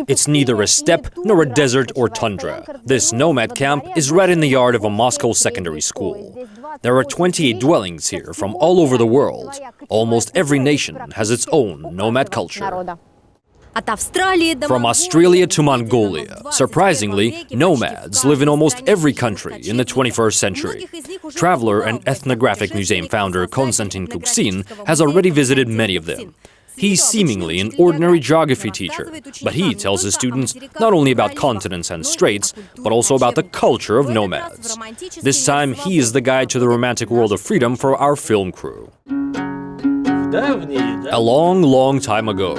It's neither a steppe nor a desert or tundra. This nomad camp is right in the yard of a Moscow secondary school. There are 28 dwellings here from all over the world. Almost every nation has its own nomad culture. From Australia to Mongolia, surprisingly, nomads live in almost every country in the 21st century. Traveler and ethnographic museum founder Konstantin Kuksin has already visited many of them. He's seemingly an ordinary geography teacher, but he tells his students not only about continents and straits, but also about the culture of nomads. This time, he is the guide to the romantic world of freedom for our film crew. A long, long time ago,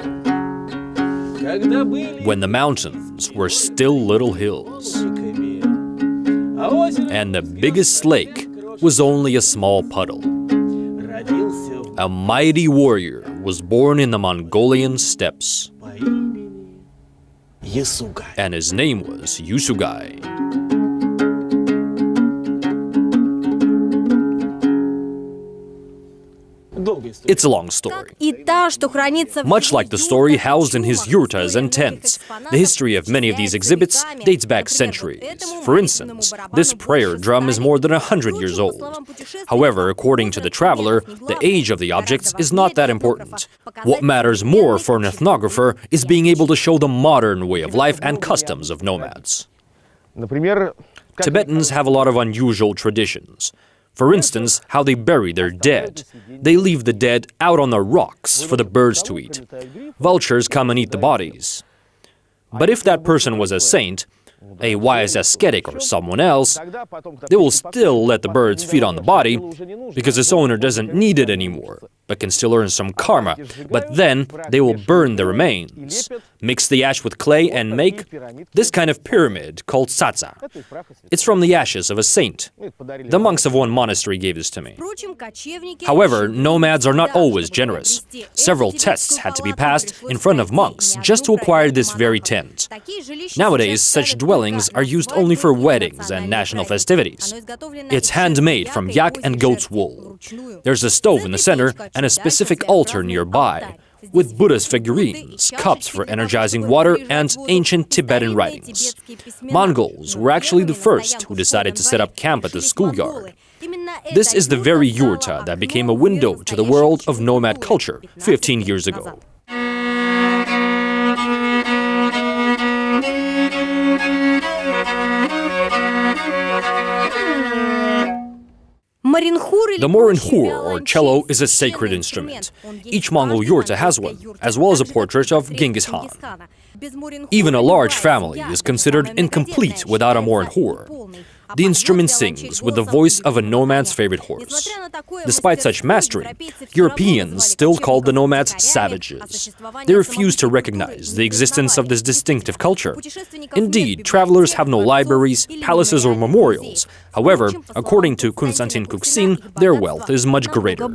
when the mountains were still little hills, and the biggest lake was only a small puddle, a mighty warrior was born in the Mongolian steppes, and his name was Yusugai. It's a long story. Much like the story housed in his yurtas and tents, the history of many of these exhibits dates back centuries. For instance, this prayer drum is more than 100 years old. However, according to the traveler, the age of the objects is not that important. What matters more for an ethnographer is being able to show the modern way of life and customs of nomads. Tibetans have a lot of unusual traditions. For instance, how they bury their dead. They leave the dead out on the rocks for the birds to eat. Vultures come and eat the bodies. But if that person was a saint, a wise ascetic or someone else, they will still let the birds feed on the body because its owner doesn't need it anymore, but can still earn some karma. But then they will burn the remains, mix the ash with clay and make this kind of pyramid called satsa. It's from the ashes of a saint. The monks of one monastery gave this to me. However, nomads are not always generous. Several tests had to be passed in front of monks just to acquire this very tent. Nowadays, such dwellings are used only for weddings and national festivities. It's handmade from yak and goat's wool. There's a stove in the center and a specific altar nearby, with Buddha's figurines, cups for energizing water, and ancient Tibetan writings. Mongols were actually the first who decided to set up camp at the schoolyard. This is the very yurta that became a window to the world of nomad culture 15 years ago. The morin-khur, or cello, is a sacred instrument. Each Mongol yurta has one, as well as a portrait of Genghis Khan. Even a large family is considered incomplete without a morin-khur. The instrument sings with the voice of a nomad's favorite horse. Despite such mastery, Europeans still call the nomads savages. They refuse to recognize the existence of this distinctive culture. Indeed, travelers have no libraries, palaces, or memorials. However, according to Konstantin Kuksin, their wealth is much greater.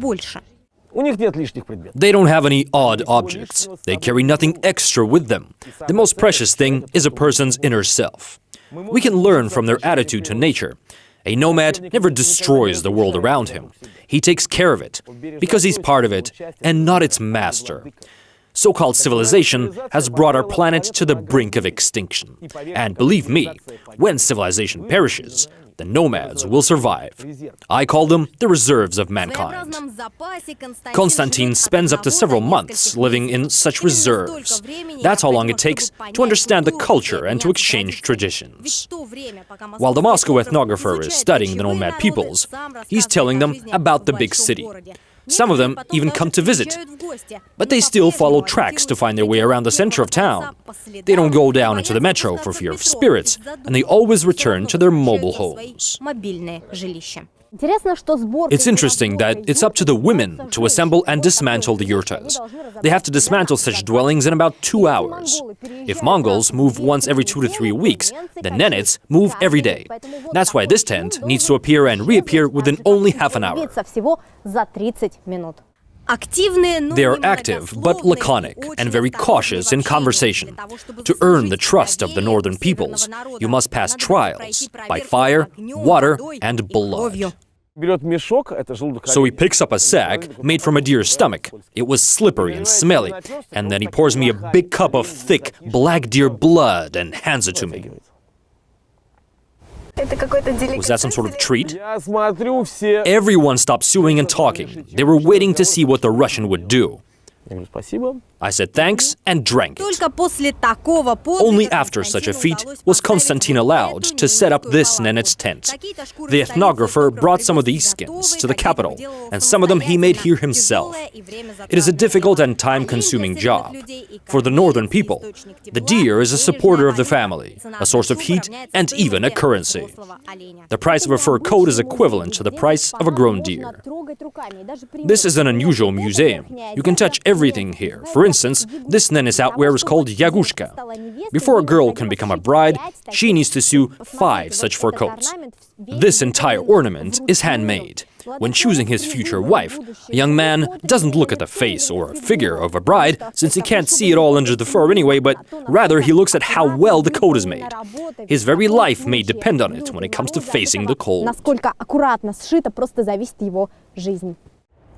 They don't have any odd objects. They carry nothing extra with them. The most precious thing is a person's inner self. We can learn from their attitude to nature. A nomad never destroys the world around him. He takes care of it, because he's part of it and not its master. So-called civilization has brought our planet to the brink of extinction. And believe me, when civilization perishes, the nomads will survive. I call them the reserves of mankind. Konstantin spends up to several months living in such reserves. That's how long it takes to understand the culture and to exchange traditions. While the Moscow ethnographer is studying the nomad peoples, he's telling them about the big city. Some of them even come to visit, but they still follow tracks to find their way around the center of town. They don't go down into the metro for fear of spirits, and they always return to their mobile homes. It's interesting that it's up to the women to assemble and dismantle the yurtas. They have to dismantle such dwellings in about 2 hours. If Mongols move once every 2 to 3 weeks, the Nenets move every day. That's why this tent needs to appear and reappear within only half an hour. They are active but laconic and very cautious in conversation. To earn the trust of the northern peoples, you must pass trials by fire, water, and blood. So he picks up a sack made from a deer's stomach. It was slippery and smelly, and then he pours me a big cup of thick black deer blood and hands it to me. Was that some sort of treat? Everyone stopped suing and talking. They were waiting to see what the Russian would do. I said thanks and drank it. Only after such a feat was Konstantin allowed to set up this Nenets tent. The ethnographer brought some of these skins to the capital, and some of them he made here himself. It is a difficult and time-consuming job. For the northern people, the deer is a supporter of the family, a source of heat, and even a currency. The price of a fur coat is equivalent to the price of a grown deer. This is an unusual museum. You can touch everything here. For instance, this Nenets outwear is called yagushka. Before a girl can become a bride, she needs to sew 5 such fur coats. This entire ornament is handmade. When choosing his future wife, a young man doesn't look at the face or figure of a bride, since he can't see it all under the fur anyway, but rather he looks at how well the coat is made. His very life may depend on it when it comes to facing the cold.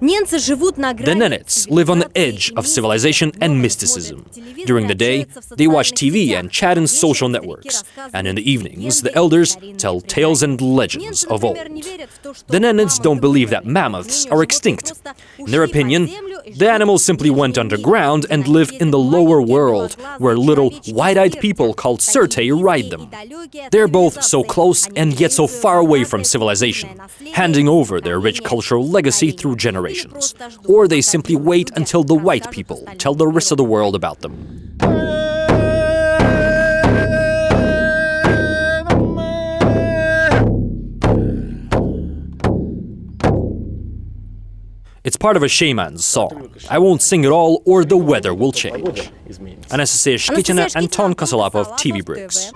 The Nenets live on the edge of civilization and mysticism. During the day, they watch TV and chat in social networks, and in the evenings, the elders tell tales and legends of old. The Nenets don't believe that mammoths are extinct. In their opinion, the animals simply went underground and live in the lower world, where little wide-eyed people called sertai ride them. They're both so close and yet so far away from civilization, handing over their rich cultural legacy through generations. Or they simply wait until the white people tell the rest of the world about them. It's part of a shaman's song. I won't sing it all or the weather will change. Anastasia Shkitina and Ton Kosolapov, TV BRICS.